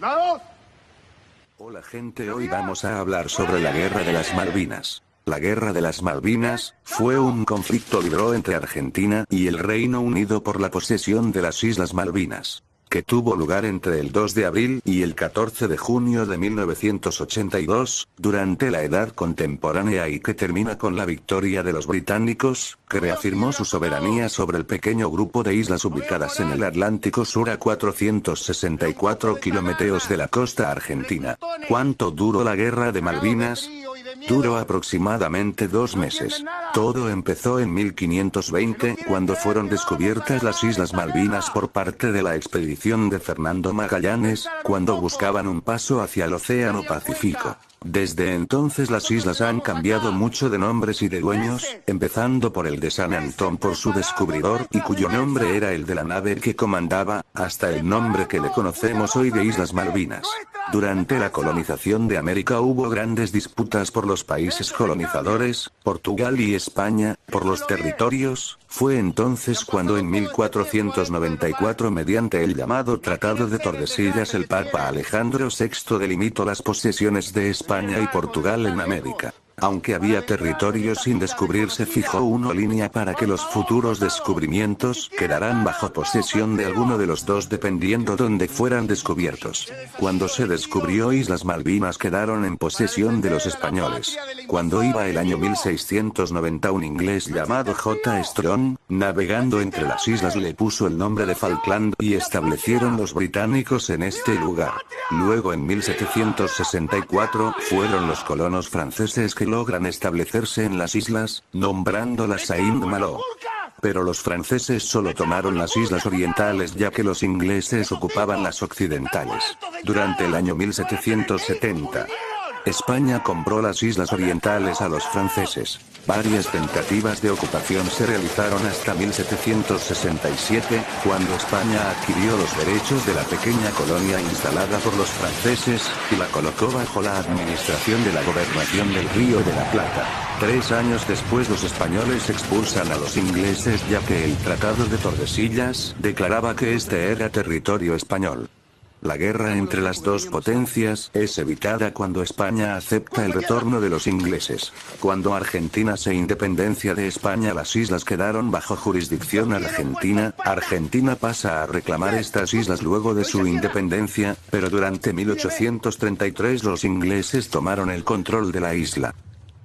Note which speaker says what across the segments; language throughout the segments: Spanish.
Speaker 1: ¿Soldados?
Speaker 2: Hola gente, hoy vamos a hablar sobre la Guerra de las Malvinas. La Guerra de las Malvinas fue un conflicto librado entre Argentina y el Reino Unido por la posesión de las Islas Malvinas, que tuvo lugar entre el 2 de abril y el 14 de junio de 1982, durante la Edad Contemporánea y que termina con la victoria de los británicos, que reafirmó su soberanía sobre el pequeño grupo de islas ubicadas en el Atlántico Sur a 464 kilómetros de la costa argentina. ¿Cuánto duró la Guerra de Malvinas? Duró aproximadamente 2 meses. Todo empezó en 1520, cuando fueron descubiertas las Islas Malvinas por parte de la expedición de Fernando Magallanes, cuando buscaban un paso hacia el Océano Pacífico. Desde entonces las islas han cambiado mucho de nombres y de dueños, empezando por el de San Antón por su descubridor y cuyo nombre era el de la nave que comandaba, hasta el nombre que le conocemos hoy de Islas Malvinas. Durante la colonización de América hubo grandes disputas por los países colonizadores, Portugal y España, por los territorios. Fue entonces cuando en 1494 mediante el llamado Tratado de Tordesillas el Papa Alejandro VI delimitó las posesiones de España y Portugal en América. Aunque había territorio sin descubrir, se fijó una línea para que los futuros descubrimientos quedarán bajo posesión de alguno de los dos dependiendo donde fueran descubiertos. Cuando se descubrió Islas Malvinas quedaron en posesión de los españoles. Cuando iba el año 1690 un inglés llamado J. Strong, navegando entre las islas le puso el nombre de Falkland y establecieron los británicos en este lugar. Luego en 1764 fueron los colonos franceses que logran establecerse en las islas, nombrándolas Saint-Malo. Pero los franceses solo tomaron las islas orientales ya que los ingleses ocupaban las occidentales. Durante el año 1770, España compró las islas orientales a los franceses. Varias tentativas de ocupación se realizaron hasta 1767, cuando España adquirió los derechos de la pequeña colonia instalada por los franceses, y la colocó bajo la administración de la Gobernación del Río de la Plata. 3 años después los españoles expulsan a los ingleses ya que el Tratado de Tordesillas declaraba que este era territorio español. La guerra entre las dos potencias es evitada cuando España acepta el retorno de los ingleses. Cuando Argentina se independencia de España, las islas quedaron bajo jurisdicción argentina. Argentina pasa a reclamar estas islas luego de su independencia, pero durante 1833 los ingleses tomaron el control de la isla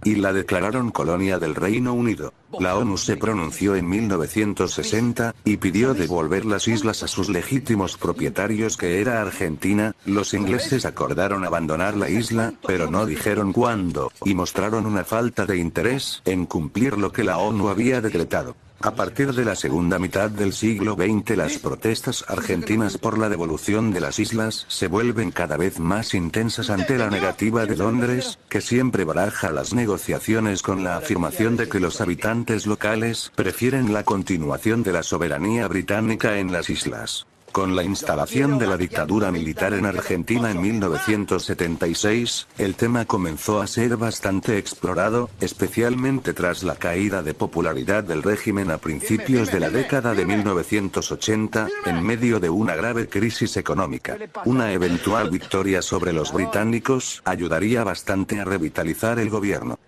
Speaker 2: y la declararon colonia del Reino Unido. La ONU se pronunció en 1960, y pidió devolver las islas a sus legítimos propietarios que era Argentina. Los ingleses acordaron abandonar la isla, pero no dijeron cuándo, y mostraron una falta de interés en cumplir lo que la ONU había decretado. A partir de la segunda mitad del siglo XX las protestas argentinas por la devolución de las islas se vuelven cada vez más intensas ante la negativa de Londres, que siempre baraja las negociaciones con la afirmación de que los habitantes locales prefieren la continuación de la soberanía británica en las islas. Con la instalación de la dictadura militar en Argentina en 1976, el tema comenzó a ser bastante explorado, especialmente tras la caída de popularidad del régimen a principios de la década de 1980, en medio de una grave crisis económica. Una eventual victoria sobre los británicos ayudaría bastante a revitalizar el gobierno.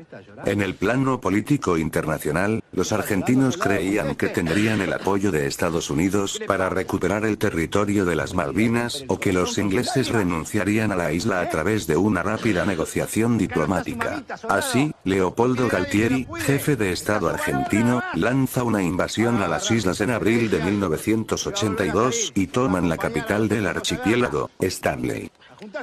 Speaker 2: En el plano político internacional, los argentinos creían que tendrían el apoyo de Estados Unidos para recuperar el territorio de las Malvinas, o que los ingleses renunciarían a la isla a través de una rápida negociación diplomática. Así, Leopoldo Galtieri, jefe de Estado argentino, lanza una invasión a las islas en abril de 1982, y toman la capital del archipiélago, Stanley.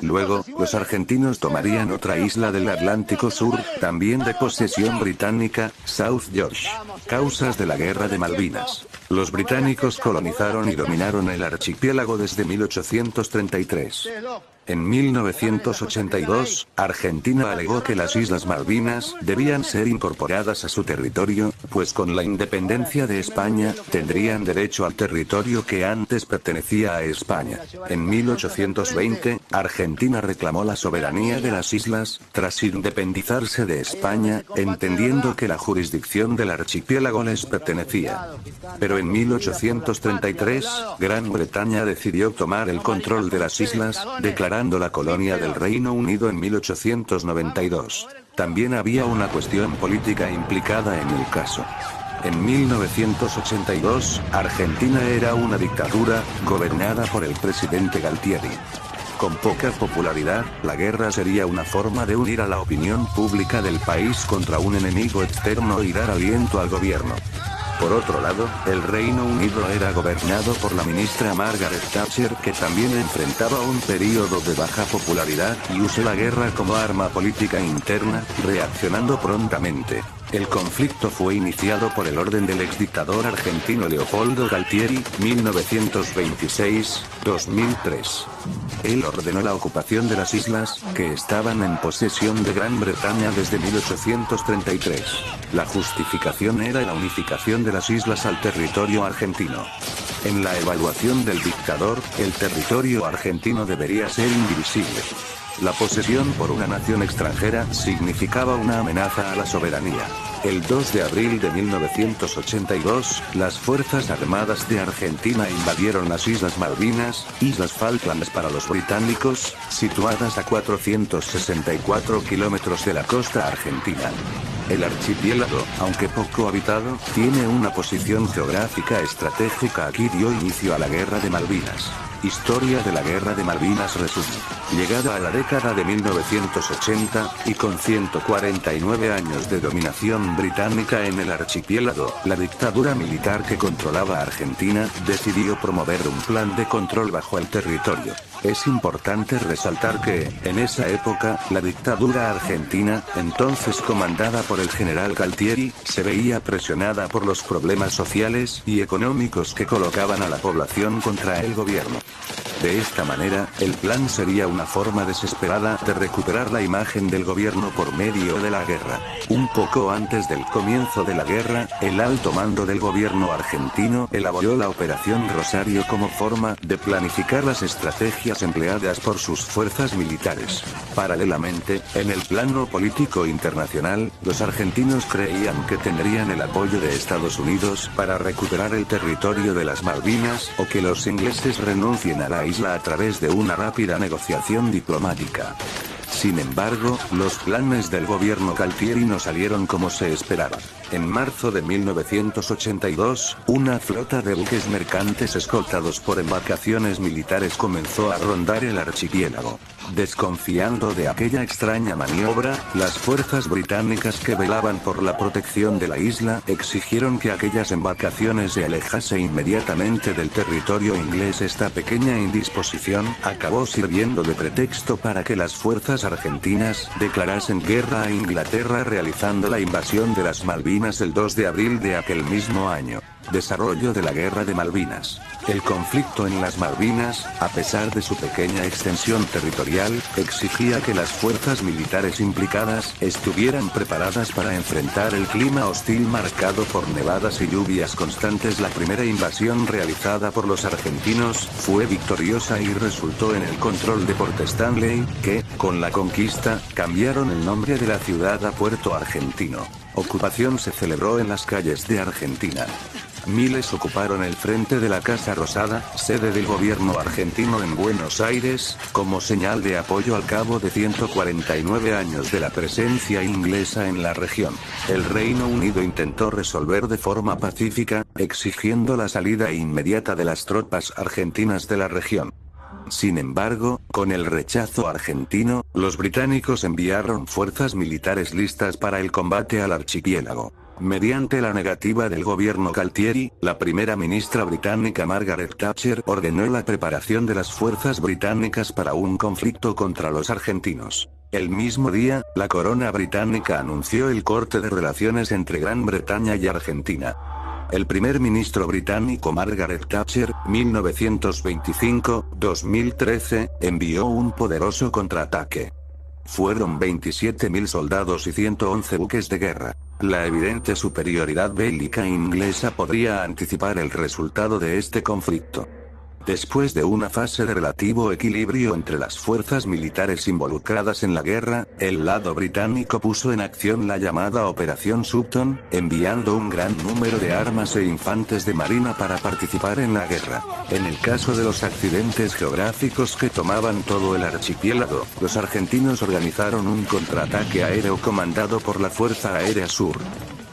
Speaker 2: Luego, los argentinos tomarían otra isla del Atlántico Sur, también de posesión británica, South George. Causas de la Guerra de Malvinas. Los británicos colonizaron y dominaron el archipiélago desde 1833. En 1982, Argentina alegó que las Islas Malvinas debían ser incorporadas a su territorio, pues con la independencia de España, tendrían derecho al territorio que antes pertenecía a España. En 1820, Argentina reclamó la soberanía de las islas, tras independizarse de España, entendiendo que la jurisdicción del archipiélago les pertenecía. Pero en 1833, Gran Bretaña decidió tomar el control de las islas, declarando declarando la colonia del Reino Unido en 1892. También había una cuestión política implicada en el caso. En 1982, Argentina era una dictadura, gobernada por el presidente Galtieri. Con poca popularidad, la guerra sería una forma de unir a la opinión pública del país contra un enemigo externo y dar aliento al gobierno. Por otro lado, el Reino Unido era gobernado por la ministra Margaret Thatcher, que también enfrentaba un periodo de baja popularidad y usó la guerra como arma política interna, reaccionando prontamente. El conflicto fue iniciado por el orden del exdictador argentino Leopoldo Galtieri, 1926-2003. Él ordenó la ocupación de las islas, que estaban en posesión de Gran Bretaña desde 1833. La justificación era la unificación de las islas al territorio argentino. En la evaluación del dictador, el territorio argentino debería ser indivisible. La posesión por una nación extranjera significaba una amenaza a la soberanía. El 2 de abril de 1982, las Fuerzas Armadas de Argentina invadieron las Islas Malvinas, Islas Falklands para los británicos, situadas a 464 kilómetros de la costa argentina. El archipiélago, aunque poco habitado, tiene una posición geográfica estratégica. Aquí dio inicio a la Guerra de Malvinas. Historia de la Guerra de Malvinas resumen. Llegada a la década de 1980, y con 149 años de dominación británica en el archipiélago, la dictadura militar que controlaba Argentina, decidió promover un plan de control bajo el territorio. Es importante resaltar que, en esa época, la dictadura argentina, entonces comandada por el general Galtieri, se veía presionada por los problemas sociales y económicos que colocaban a la población contra el gobierno. De esta manera, el plan sería una forma desesperada de recuperar la imagen del gobierno por medio de la guerra. Un poco antes del comienzo de la guerra, el alto mando del gobierno argentino elaboró la Operación Rosario como forma de planificar las estrategias empleadas por sus fuerzas militares. Paralelamente, en el plano político internacional, los argentinos creían que tendrían el apoyo de Estados Unidos para recuperar el territorio de las Malvinas, o que los ingleses renuncien a la isla a través de una rápida negociación diplomática. Sin embargo, los planes del gobierno Galtieri no salieron como se esperaba. En marzo de 1982, una flota de buques mercantes escoltados por embarcaciones militares comenzó a rondar el archipiélago. Desconfiando de aquella extraña maniobra, las fuerzas británicas que velaban por la protección de la isla exigieron que aquellas embarcaciones se alejasen inmediatamente del territorio inglés. Esta pequeña indisposición acabó sirviendo de pretexto para que las fuerzas argentinas declarasen guerra a Inglaterra, realizando la invasión de las Malvinas el 2 de abril de aquel mismo año. Desarrollo de la Guerra de Malvinas. El conflicto en las Malvinas, a pesar de su pequeña extensión territorial, exigía que las fuerzas militares implicadas estuvieran preparadas para enfrentar el clima hostil marcado por nevadas y lluvias constantes. La primera invasión realizada por los argentinos fue victoriosa y resultó en el control de Port Stanley, que, con la conquista, cambiaron el nombre de la ciudad a Puerto Argentino. Ocupación se celebró en las calles de Argentina. Miles ocuparon el frente de la Casa Rosada, sede del gobierno argentino en Buenos Aires, como señal de apoyo al cabo de 149 años de la presencia inglesa en la región. El Reino Unido intentó resolver de forma pacífica, exigiendo la salida inmediata de las tropas argentinas de la región. Sin embargo, con el rechazo argentino, los británicos enviaron fuerzas militares listas para el combate al archipiélago. Mediante la negativa del gobierno Galtieri, la primera ministra británica Margaret Thatcher ordenó la preparación de las fuerzas británicas para un conflicto contra los argentinos. El mismo día, la corona británica anunció el corte de relaciones entre Gran Bretaña y Argentina. El primer ministro británico Margaret Thatcher, 1925-2013, envió un poderoso contraataque. Fueron 27.000 soldados y 111 buques de guerra. La evidente superioridad bélica inglesa podría anticipar el resultado de este conflicto. Después de una fase de relativo equilibrio entre las fuerzas militares involucradas en la guerra, el lado británico puso en acción la llamada Operación Sutton, enviando un gran número de armas e infantes de marina para participar en la guerra. En el caso de los accidentes geográficos que tomaban todo el archipiélago, los argentinos organizaron un contraataque aéreo comandado por la Fuerza Aérea Sur.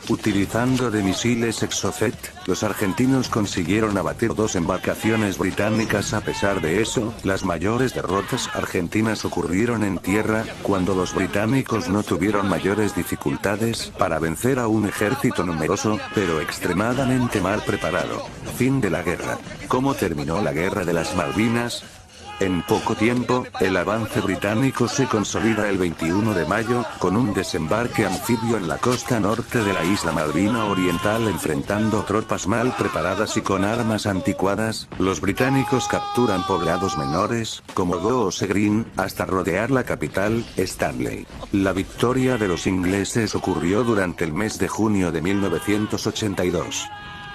Speaker 2: Utilizando de misiles Exocet, los argentinos consiguieron abatir 2 embarcaciones británicas. A pesar de eso, las mayores derrotas argentinas ocurrieron en tierra, cuando los británicos no tuvieron mayores dificultades para vencer a un ejército numeroso, pero extremadamente mal preparado. Fin de la guerra. ¿Cómo terminó la Guerra de las Malvinas? En poco tiempo, el avance británico se consolida el 21 de mayo, con un desembarque anfibio en la costa norte de la isla Malvina Oriental enfrentando tropas mal preparadas y con armas anticuadas. Los británicos capturan poblados menores, como Goose Green, hasta rodear la capital, Stanley. La victoria de los ingleses ocurrió durante el mes de junio de 1982.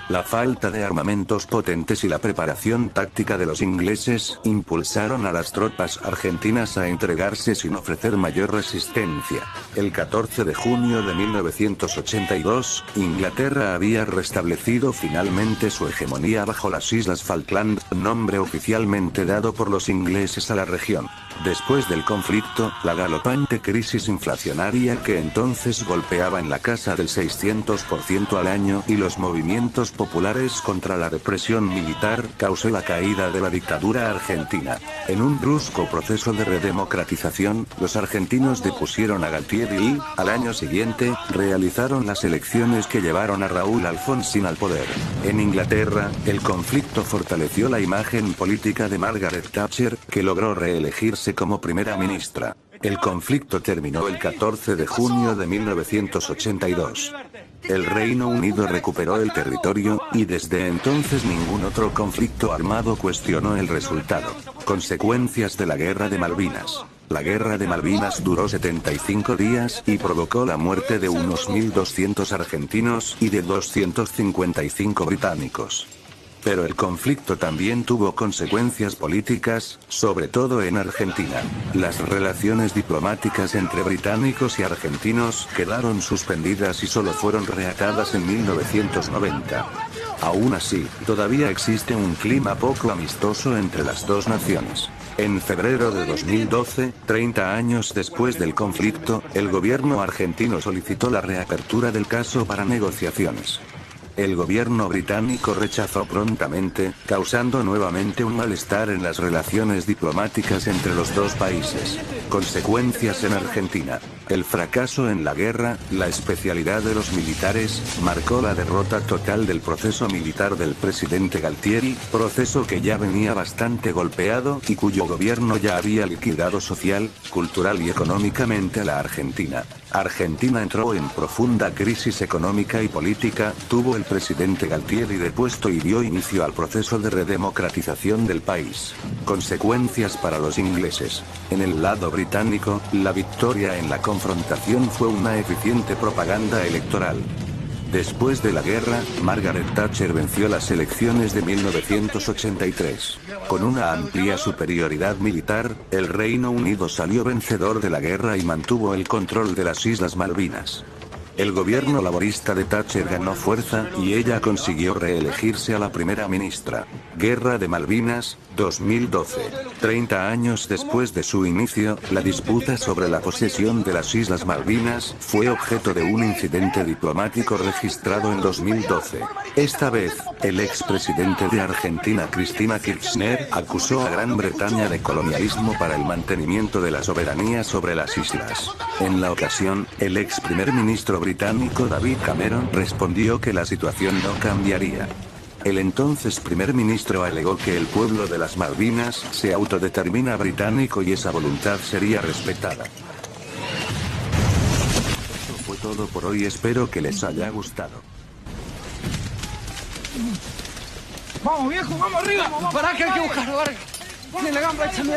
Speaker 2: La falta de armamentos potentes y la preparación táctica de los ingleses impulsaron a las tropas argentinas a entregarse sin ofrecer mayor resistencia. El 14 de junio de 1982, Inglaterra había restablecido finalmente su hegemonía bajo las Islas Falkland, nombre oficialmente dado por los ingleses a la región. Después del conflicto, la galopante crisis inflacionaria que entonces golpeaba en la casa del 600% al año y los movimientos populares contra la represión militar causó la caída de la dictadura argentina. En un brusco proceso de redemocratización, los argentinos depusieron a Galtieri y, al año siguiente, realizaron las elecciones que llevaron a Raúl Alfonsín al poder. En Inglaterra, el conflicto fortaleció la imagen política de Margaret Thatcher, que logró reelegirse como primera ministra. El conflicto terminó el 14 de junio de 1982. El Reino Unido recuperó el territorio, y desde entonces ningún otro conflicto armado cuestionó el resultado. Consecuencias de la Guerra de Malvinas. La Guerra de Malvinas duró 75 días y provocó la muerte de unos 1.200 argentinos y de 255 británicos. Pero el conflicto también tuvo consecuencias políticas, sobre todo en Argentina. Las relaciones diplomáticas entre británicos y argentinos quedaron suspendidas y solo fueron reatadas en 1990. Aún así, todavía existe un clima poco amistoso entre las dos naciones. En febrero de 2012, 30 años después del conflicto, el gobierno argentino solicitó la reapertura del caso para negociaciones. El gobierno británico rechazó prontamente, causando nuevamente un malestar en las relaciones diplomáticas entre los dos países. Consecuencias en Argentina. El fracaso en la guerra, la especialidad de los militares, marcó la derrota total del proceso militar del presidente Galtieri, proceso que ya venía bastante golpeado y cuyo gobierno ya había liquidado social, cultural y económicamente a la Argentina. Argentina entró en profunda crisis económica y política, tuvo el presidente Galtieri depuesto y dio inicio al proceso de redemocratización del país. Consecuencias para los ingleses. En el lado británico, la victoria en la confrontación fue una eficiente propaganda electoral. Después de la guerra, Margaret Thatcher venció las elecciones de 1983. Con una amplia superioridad militar, el Reino Unido salió vencedor de la guerra y mantuvo el control de las Islas Malvinas. El gobierno laborista de Thatcher ganó fuerza, y ella consiguió reelegirse a la primera ministra. Guerra de Malvinas, 2012. 30 años después de su inicio, la disputa sobre la posesión de las Islas Malvinas fue objeto de un incidente diplomático registrado en 2012. Esta vez, el expresidente de Argentina Cristina Kirchner acusó a Gran Bretaña de colonialismo para el mantenimiento de la soberanía sobre las islas. En la ocasión, el ex primer ministro británico David Cameron respondió que la situación no cambiaría. El entonces primer ministro alegó que el pueblo de las Malvinas se autodetermina británico y esa voluntad sería respetada. Eso fue todo por hoy, espero que les haya gustado.
Speaker 1: Vamos viejo, vamos arriba. Pará que hay que buscarlo, Vargas. Tiene la gamba hecha mierda.